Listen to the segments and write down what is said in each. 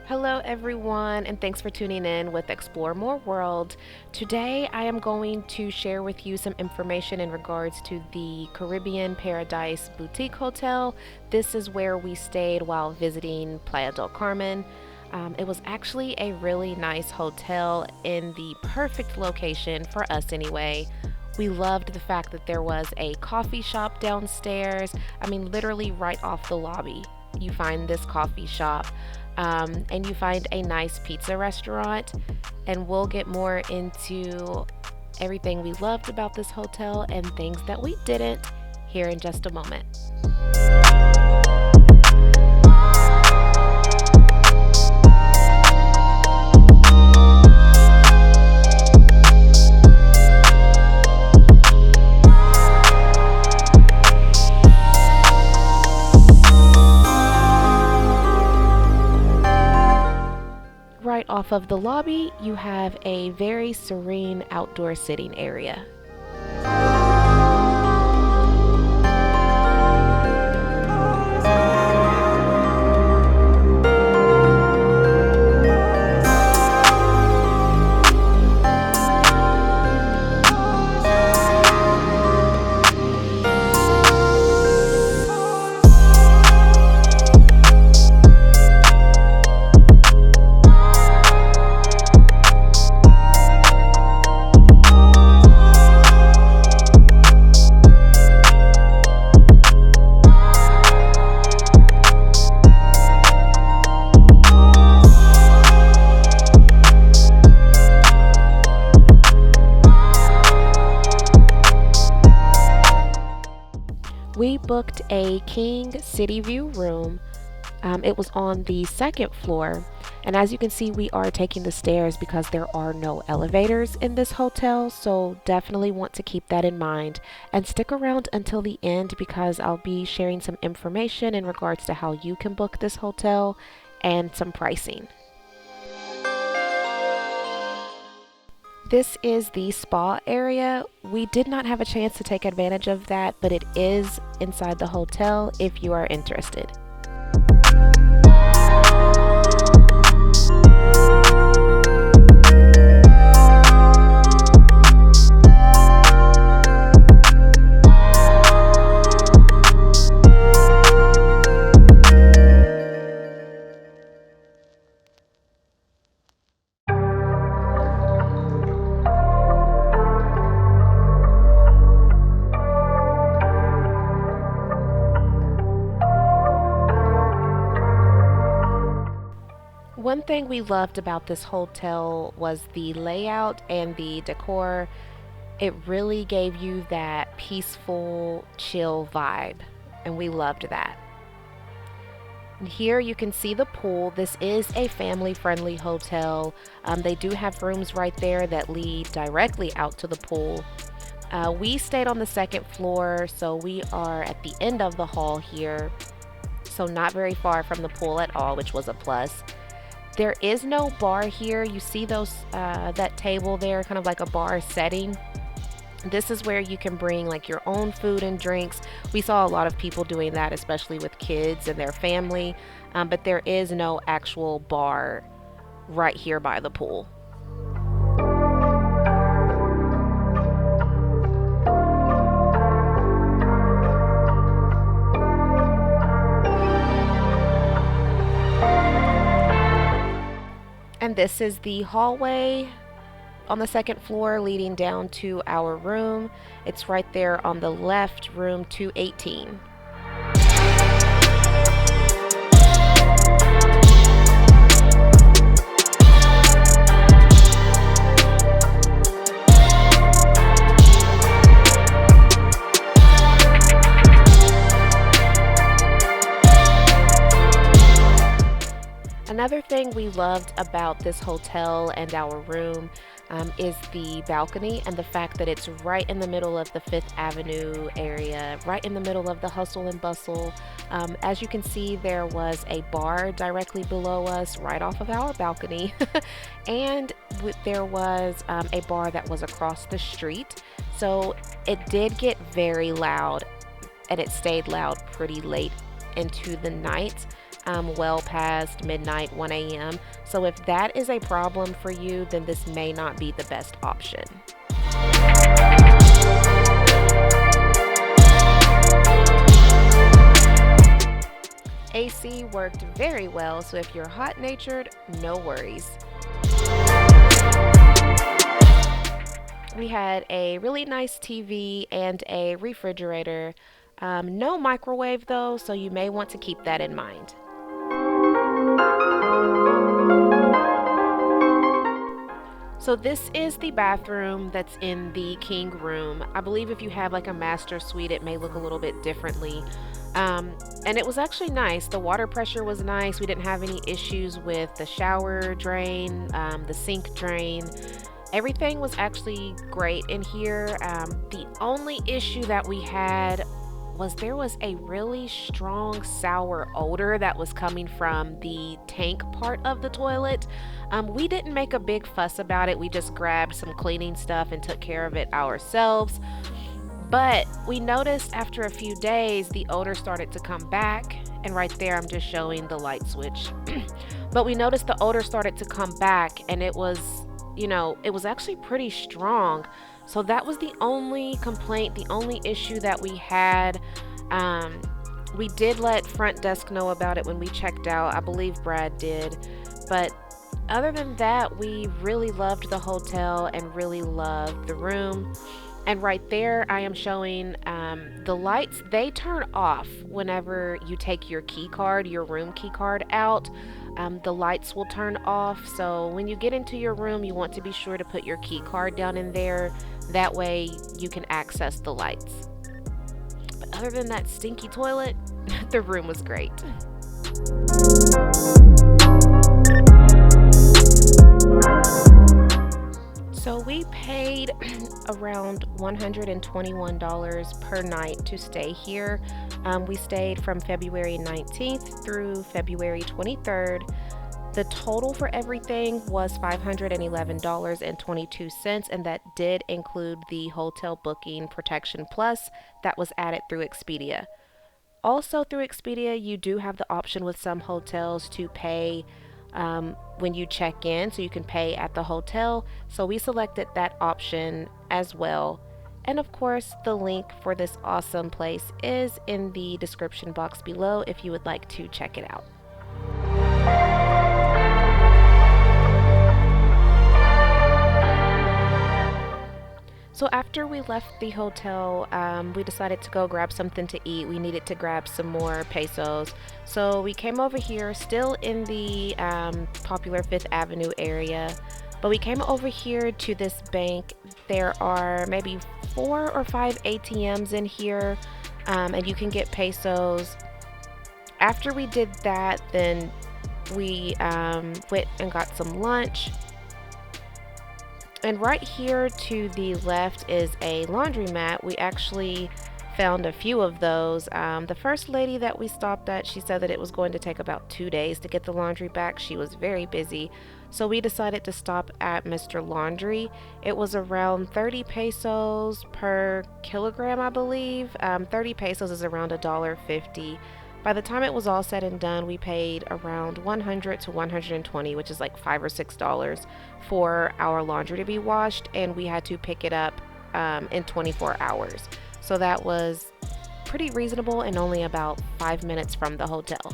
Hello, everyone, and thanks for tuning in with Explore More World. Today, I am going to share with you some information in regards to the Caribbean Paradise Boutique Hotel. This is where we stayed while visiting Playa del Carmen. It was actually a really nice hotel in the perfect location for us, anyway. We loved the fact that there was a coffee shop downstairs. I mean, literally right off the lobby, you find this coffee shop. And you find a nice pizza restaurant. And we'll get more into everything we loved about this hotel and things that we didn't here in just a moment. Right off of the lobby, you have a very serene outdoor sitting area. We booked a King City View room. It was on the second floor. And as you can see, we are taking the stairs because there are no elevators in this hotel. So definitely want to keep that in mind and stick around until the end because I'll be sharing some information in regards to how you can book this hotel and some pricing. This is the spa area. We did not have a chance to take advantage of that, but it is inside the hotel if you are interested. One thing we loved about this hotel was the layout and the decor. It really gave you that peaceful, chill vibe, and we loved that. And here you can see the pool. This is a family-friendly hotel. They do have rooms right there that lead directly out to the pool. We stayed on the second floor, so we are at the end of the hall here, so not very far from the pool at all, which was a plus. There is no bar here. You see those that table there, kind of like a bar setting. This is where you can bring like your own food and drinks. We saw a lot of people doing that, especially with kids and their family. But there is no actual bar right here by the pool. And this is the hallway on the second floor leading down to our room. It's right there on the left, room 218. Another thing we loved about this hotel and our room is the balcony and the fact that it's right in the middle of the Fifth Avenue area, right in the middle of the hustle and bustle. As you can see, there was a bar directly below us, right off of our balcony, and there was a bar that was across the street. So it did get very loud, and it stayed loud pretty late into the night. well past midnight, 1 a.m. So if that is a problem for you, then this may not be the best option. AC worked very well, so if you're hot-natured, no worries. We had a really nice TV and a refrigerator. No microwave though, so you may want to keep that in mind. So this is the bathroom that's in the king room. I believe if you have like a master suite, it may look a little bit differently. And it was actually nice. The water pressure was nice. We didn't have any issues with the shower drain, the sink drain. Everything was actually great in here. The only issue that we had was there was a really strong sour odor that was coming from the tank part of the toilet. We didn't make a big fuss about it. We just grabbed some cleaning stuff and took care of it ourselves. But we noticed after a few days the odor started to come back, and right there I'm just showing the light switch. But we noticed the odor started to come back, and it was actually pretty strong. So that was the only complaint, the only issue that we had. We did let front desk know about it when we checked out. I believe Brad did. But other than that, we really loved the hotel and really loved the room. And right there, I am showing the lights. They turn off whenever you take your key card, your room key card out. The lights will turn off. So when you get into your room, you want to be sure to put your key card down in there. That way you can access the lights. But other than that stinky toilet, the room was great. So we paid around $121 per night to stay here. We stayed from February 19th through February 23rd. The total for everything was $511.22, and that did include the hotel booking protection plus that was added through Expedia. Also through Expedia, you do have the option with some hotels to pay when you check in, so you can pay at the hotel. So we selected that option as well. And of course, the link for this awesome place is in the description box below if you would like to check it out. So after we left the hotel, we decided to go grab something to eat. We needed to grab some more pesos. So we came over here, still in the popular 5th Avenue area. But we came over here to this bank. There are maybe 4 or 5 ATMs in here, and you can get pesos. After we did that, then we went and got some lunch. And right here to the left is a laundromat. We actually found a few of those. The first lady that we stopped at, she said that it was going to take about 2 days to get the laundry back. She was very busy. So we decided to stop at Mr. Laundry. It was around 30 pesos per kilogram, I believe. 30 pesos is around $1.50. By the time it was all said and done, we paid around $100 to $120, which is like $5 or $6 for our laundry to be washed, and we had to pick it up in 24 hours. So that was pretty reasonable and only about 5 minutes from the hotel.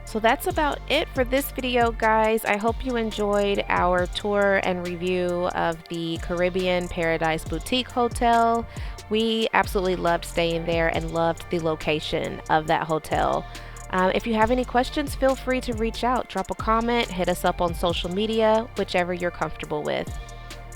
So that's about it for this video, guys. I hope you enjoyed our tour and review of the Caribbean Paradise Boutique Hotel. We absolutely loved staying there and loved the location of that hotel. If you have any questions, feel free to reach out, drop a comment, hit us up on social media, whichever you're comfortable with.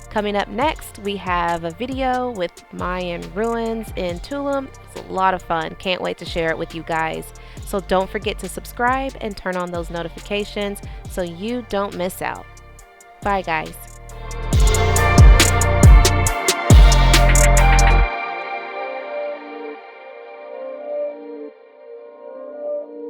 Coming up next, we have a video with Mayan ruins in Tulum. It's a lot of fun. Can't wait to share it with you guys. So don't forget to subscribe and turn on those notifications so you don't miss out. Bye, guys.